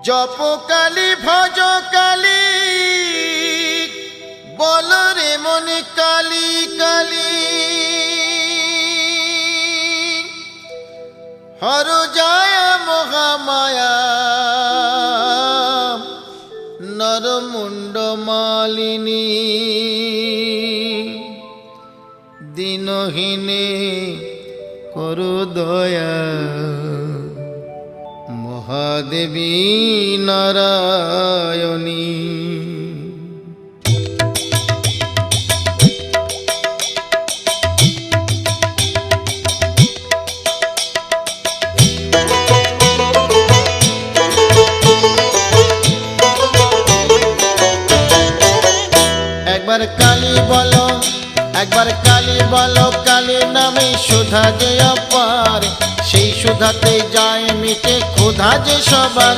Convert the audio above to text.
জপ কালী ভজ কালী বল রে মনে কালী কালী হর যায় মহামায়া নরমুণ্ড মালিনী দিনহীনে করু দয়া মহাদেবী নারায়ণী। একবার কালী বলো, একবার কালী বলো, কালী নামে সুধা যে অপার, সেই সুধাতে যায় মিটে ক্ষুধা যে সবার।